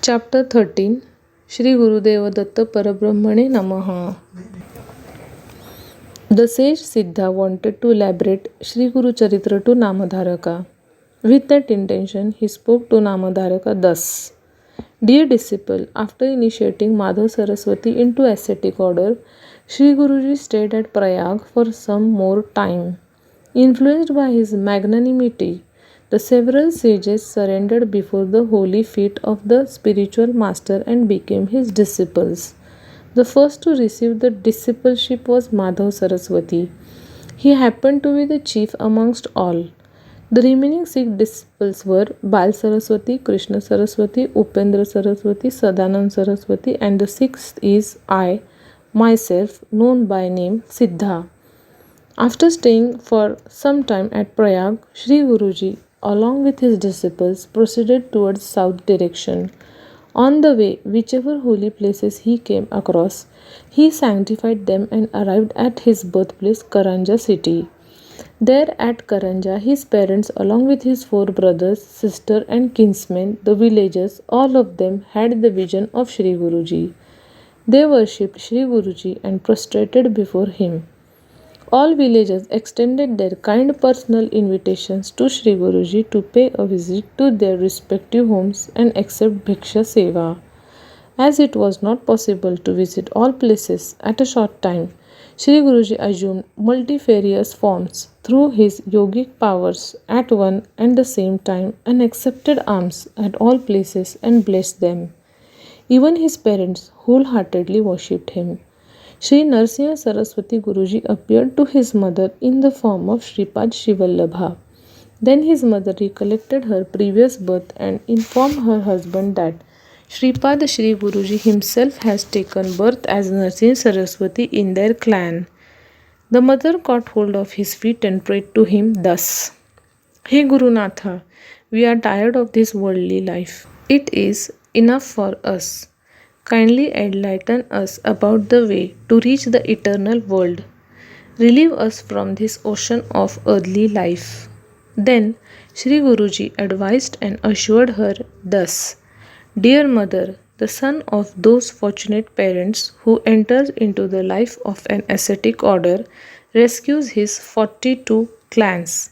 Chapter 13 Shri Gurudev Datta Parabrahmane Namaha. The sage Siddha wanted to elaborate Shri Guru Charitra to Namadharaka. With that intention, he spoke to Namadharaka thus: Dear disciple, after initiating Madhav Saraswati into ascetic order, Shri Guruji stayed at Prayag for some more time. Influenced by his magnanimity, the several sages surrendered before the holy feet of the spiritual master and became his disciples. The first to receive the discipleship was Madhav Saraswati. He happened to be the chief amongst all. The remaining 6 disciples were Bal Saraswati, Krishna Saraswati, Upendra Saraswati, Sadanand Saraswati, and the 6th is I, myself, known by name Siddha. After staying for some time at Prayag, Shri Guruji, along with his disciples, proceeded towards south direction. On the way, whichever holy places he came across, he sanctified them and arrived at his birthplace, Karanja city. There at Karanja, his parents, along with his 4 brothers, sister, and kinsmen, the villagers, all of them had the vision of Shri Guruji. They worshipped Shri Guruji and prostrated before him. All villagers extended their kind personal invitations to Shri Guruji to pay a visit to their respective homes and accept Bhiksha Seva. As it was not possible to visit all places at a short time, Shri Guruji assumed multifarious forms through his yogic powers at one and the same time and accepted alms at all places and blessed them. Even his parents wholeheartedly worshipped him. Shri Narsingha Saraswati Guruji appeared to his mother in the form of Shripad Shivallabha. Then his mother recollected her previous birth and informed her husband that Shripad Shri Guruji himself has taken birth as Narsingha Saraswati in their clan. The mother caught hold of his feet and prayed to him thus: Hey Gurunatha, we are tired of this worldly life. It is enough for us. Kindly enlighten us about the way to reach the eternal world. Relieve us from this ocean of earthly life. Then Shri Guruji advised and assured her thus: Dear mother, the son of those fortunate parents who enters into the life of an ascetic order rescues his 42 clans.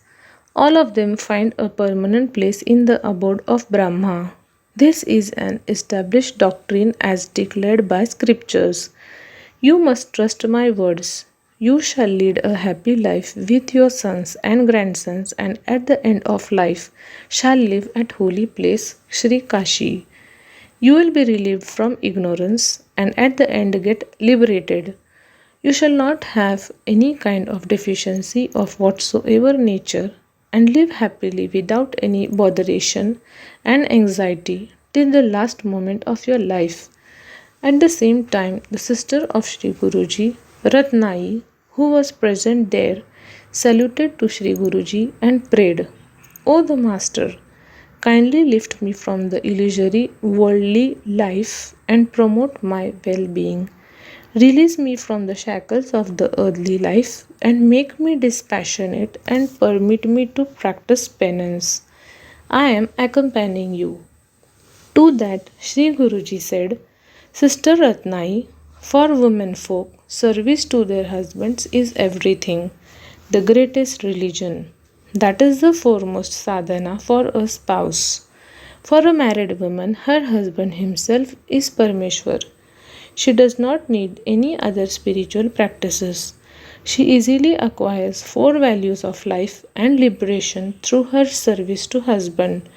All of them find a permanent place in the abode of Brahma. This is an established doctrine as declared by scriptures. You must trust my words. You shall lead a happy life with your sons and grandsons, and at the end of life shall live at holy place Shri Kashi. You will be relieved from ignorance and at the end get liberated. You shall not have any kind of deficiency of whatsoever nature and live happily without any botheration and anxiety till the last moment of your life. At the same time, the sister of Shri Guruji, Ratnai, who was present there, saluted to Shri Guruji and prayed, O the Master, kindly lift me from the illusory worldly life and promote my well-being. Release me from the shackles of the earthly life and make me dispassionate and permit me to practice penance. I am accompanying you. To that Shri Guruji said, Sister Ratnai, for women folk, service to their husbands is everything, the greatest religion. That is the foremost sadhana for a spouse. For a married woman, her husband himself is Parmeshwar. She does not need any other spiritual practices. She easily acquires 4 values of life and liberation through her service to husband.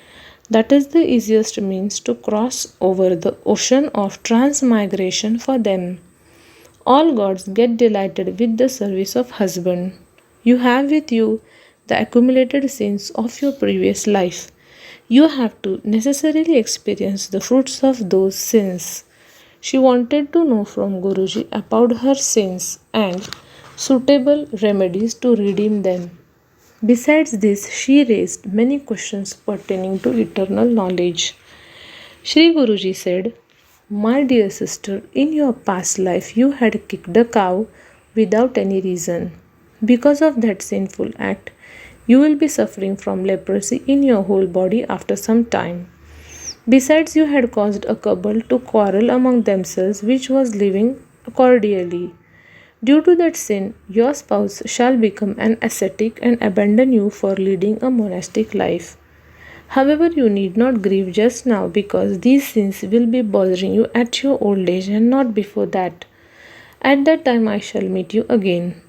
That is the easiest means to cross over the ocean of transmigration for them. All gods get delighted with the service of husband. You have with you the accumulated sins of your previous life. You have to necessarily experience the fruits of those sins. She wanted to know from Guruji about her sins and suitable remedies to redeem them. Besides this, she raised many questions pertaining to eternal knowledge. Shri Guruji said, My dear sister, in your past life you had kicked a cow without any reason. Because of that sinful act, you will be suffering from leprosy in your whole body after some time. Besides, you had caused a couple to quarrel among themselves, which was living cordially. Due to that sin, your spouse shall become an ascetic and abandon you for leading a monastic life. However, you need not grieve just now because these sins will be bothering you at your old age and not before that. At that time, I shall meet you again.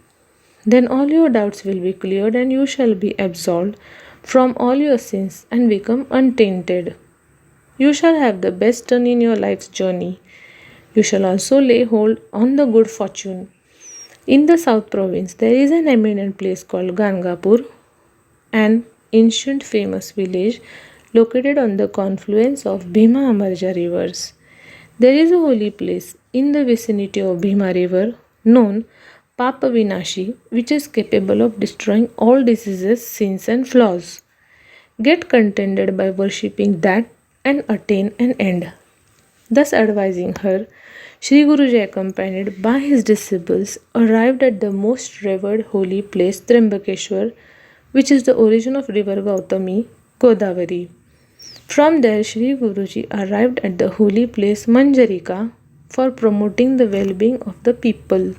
Then all your doubts will be cleared and you shall be absolved from all your sins and become untainted. You shall have the best turn in your life's journey. You shall also lay hold on the good fortune. In the south province, there is an eminent place called Gangapur, an ancient famous village located on the confluence of Bhima Amarja rivers. There is a holy place in the vicinity of Bhima river known Papa Vinashi, which is capable of destroying all diseases, sins, and flaws. Get contented by worshipping that and attain an end. Thus advising her, Shri Guruji, accompanied by his disciples, arrived at the most revered holy place Trimbakeshwar, which is the origin of river Gautami, Godavari. From there, Shri Guruji arrived at the holy place Manjarika for promoting the well-being of the people.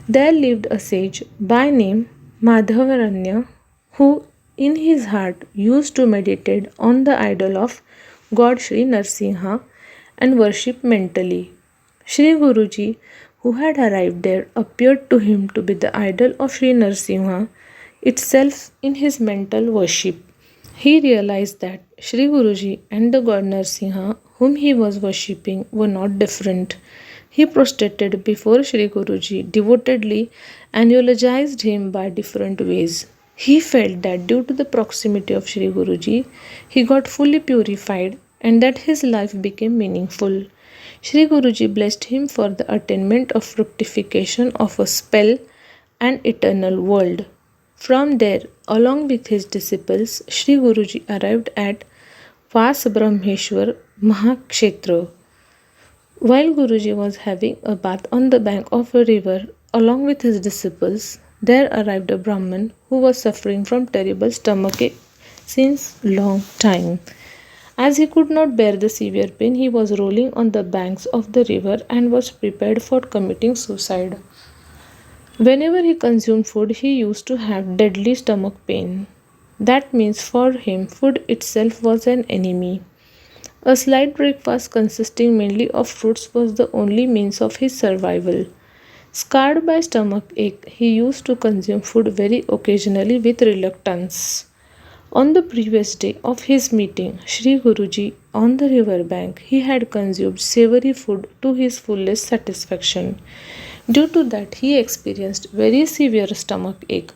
There lived a sage by name Madhavaranya, who in his heart used to meditate on the idol of God Shri Narsingha and worship mentally. Shri Guruji, who had arrived there, appeared to him to be the idol of Shri Narsingha itself in his mental worship. He realized that Shri Guruji and the god Narsingha, whom he was worshipping, were not different. He prostrated before Shri Guruji devotedly and eulogized him by different ways. He felt that due to the proximity of Shri Guruji, he got fully purified and that his life became meaningful. Shri Guruji blessed him for the attainment of fructification of a spell and eternal world. From there, along with his disciples, Shri Guruji arrived at Vas Brahmeshwar Mahakshetra. While Guruji was having a bath on the bank of a river along with his disciples, there arrived a Brahman who was suffering from terrible stomachache since long time. As he could not bear the severe pain, he was rolling on the banks of the river and was prepared for committing suicide. Whenever he consumed food, he used to have deadly stomach pain. That means for him, food itself was an enemy. A slight breakfast consisting mainly of fruits was the only means of his survival. Scarred by stomach ache, he used to consume food very occasionally with reluctance. On the previous day of his meeting, Shri Guruji on the river bank, he had consumed savory food to his fullest satisfaction. Due to that, he experienced very severe stomach ache.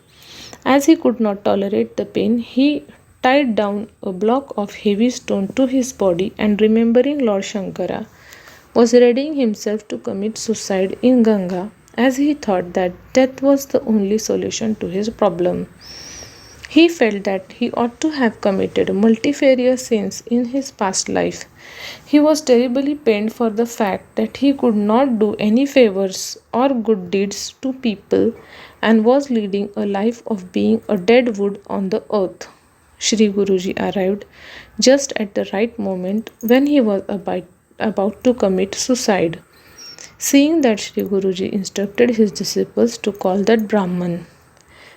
As he could not tolerate the pain, he tied down a block of heavy stone to his body and remembering Lord Shankara, was readying himself to commit suicide in Ganga as he thought that death was the only solution to his problem. He felt that he ought to have committed multifarious sins in his past life. He was terribly pained for the fact that he could not do any favors or good deeds to people and was leading a life of being a dead wood on the earth. Shri Guruji arrived just at the right moment when he was about to commit suicide. Seeing that, Shri Guruji instructed his disciples to call that Brahman.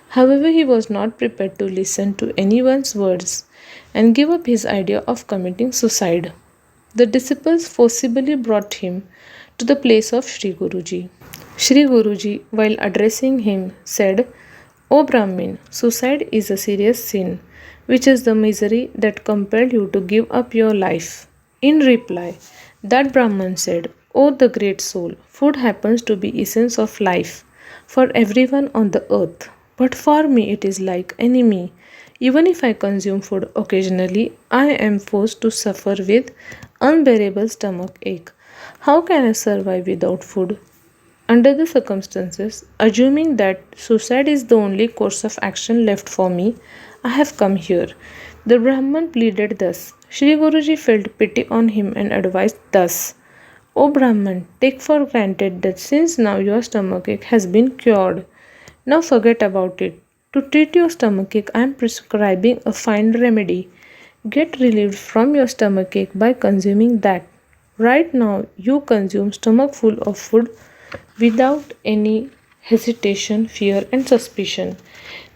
However, he was not prepared to listen to anyone's words and give up his idea of committing suicide. The disciples forcibly brought him to the place of Shri Guruji. Shri Guruji, while addressing him, said, "O Brahmin, suicide is a serious sin, which is the misery that compelled you to give up your life." In reply, that Brahman said, "O the great soul, food happens to be essence of life for everyone on the earth. But for me it is like enemy. Even if I consume food occasionally, I am forced to suffer with unbearable stomach ache. How can I survive without food? Under the circumstances, assuming that suicide is the only course of action left for me, I have come here." The Brahman pleaded thus. Shri Guruji felt pity on him and advised thus, "O Brahman, take for granted that since now your stomachache has been cured, now forget about it. To treat your stomachache, I am prescribing a fine remedy. Get relieved from your stomachache by consuming that. Right now, you consume stomach full of food without any hesitation, fear, and suspicion.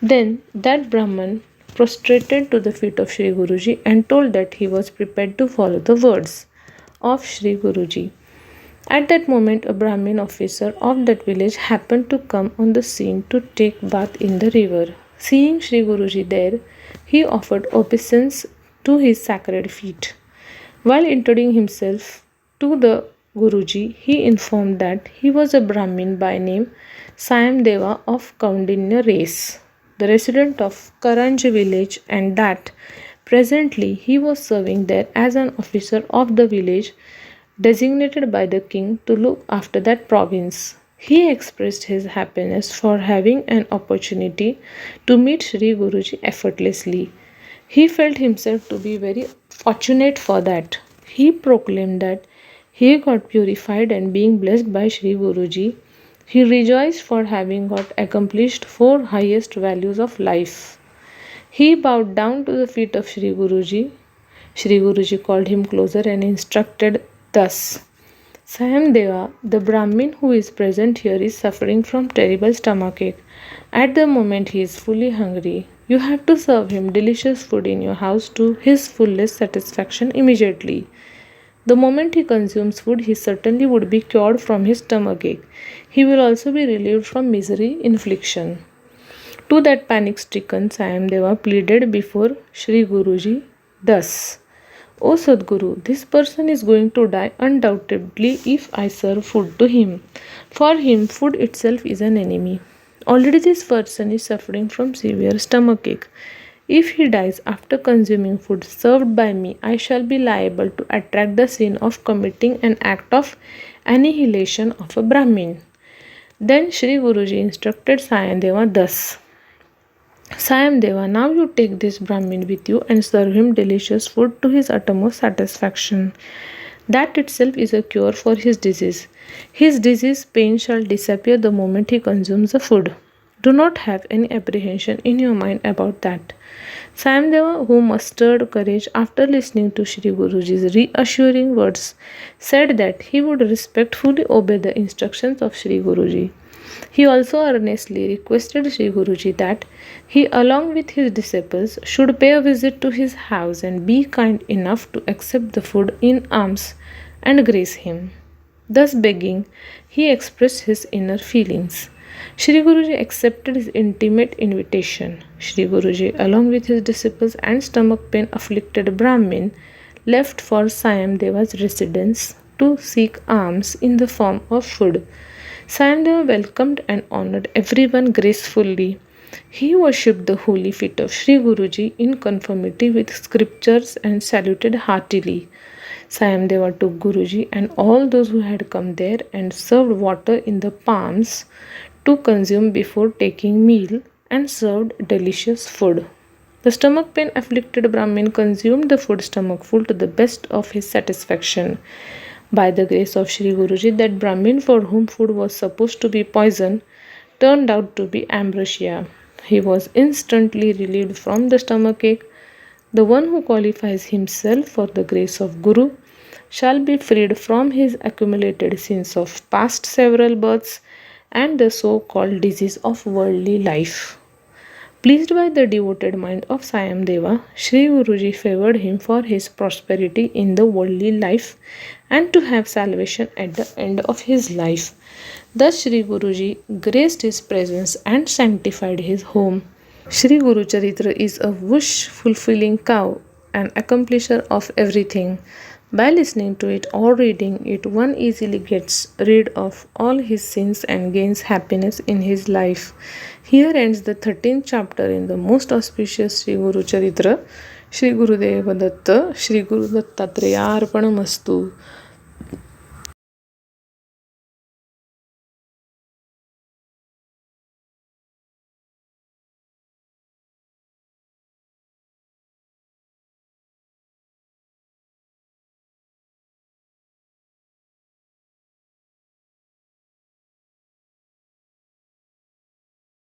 Then that Brahman prostrated to the feet of Shri Guruji and told that he was prepared to follow the words of Shri Guruji. At that moment, a Brahmin officer of that village happened to come on the scene to take bath in the river. Seeing Shri Guruji there, he offered obeisance to his sacred feet. While introducing himself to the Guruji, he informed that he was a Brahmin by name Sayamdeva of Kaundinya race, the resident of Karanj village, and that presently he was serving there as an officer of the village designated by the king to look after that province. He expressed his happiness for having an opportunity to meet Shri Guruji effortlessly. He felt himself to be very fortunate for that. He proclaimed that he got purified and being blessed by Shri Guruji. He rejoiced for having got accomplished four highest values of life. He bowed down to the feet of Shri Guruji. Shri Guruji called him closer and instructed thus. Sayamdeva, the Brahmin who is present here, is suffering from terrible stomachache. At the moment he is fully hungry. You have to serve him delicious food in your house to his fullest satisfaction immediately. The moment he consumes food, he certainly would be cured from his stomachache. He will also be relieved from misery infliction. To that panic-stricken Sayamdeva pleaded before Shri Guruji thus. O Sadguru, this person is going to die undoubtedly if I serve food to him. For him, food itself is an enemy. Already this person is suffering from severe stomachache. If he dies after consuming food served by me, I shall be liable to attract the sin of committing an act of annihilation of a Brahmin. Then Shri Guruji instructed Sayamdeva thus. Sayamdeva, now you take this Brahmin with you and serve him delicious food to his uttermost satisfaction. That itself is a cure for his disease. His disease pain shall disappear the moment he consumes the food. Do not have any apprehension in your mind about that. Sayamdeva, who mustered courage after listening to Shri Guruji's reassuring words, said that he would respectfully obey the instructions of Shri Guruji. He also earnestly requested Shri Guruji that he, along with his disciples, should pay a visit to his house and be kind enough to accept the food in alms and grace him. Thus begging, he expressed his inner feelings. Shri Guruji accepted his intimate invitation. Shri Guruji, along with his disciples and stomach pain afflicted Brahmin, left for Sayamdeva's residence to seek alms in the form of food. Sayamdeva welcomed and honored everyone gracefully. He worshipped the holy feet of Shri Guruji in conformity with scriptures and saluted heartily. Sayamdeva took Guruji and all those who had come there and served water in the palms to consume before taking meal and served delicious food. The stomach pain afflicted Brahmin consumed the food stomach full to the best of his satisfaction. By the grace of Shri Guruji, that Brahmin for whom food was supposed to be poison turned out to be ambrosia. He was instantly relieved from the stomachache. The one who qualifies himself for the grace of Guru shall be freed from his accumulated sins of past several births and the so-called disease of worldly life. Pleased by the devoted mind of Sayamdeva, Shri Guruji favored him for his prosperity in the worldly life and to have salvation at the end of his life. Thus Shri Guruji graced his presence and sanctified his home. Shri Guru Charitra is a wish-fulfilling cow, an accomplisher of everything. By listening to it or reading it, one easily gets rid of all his sins and gains happiness in his life. Here ends the 13th chapter in the most auspicious Shri Guru Charitra. Shri Gurudev Dutt, Shri Gurudutt Arpanamastu.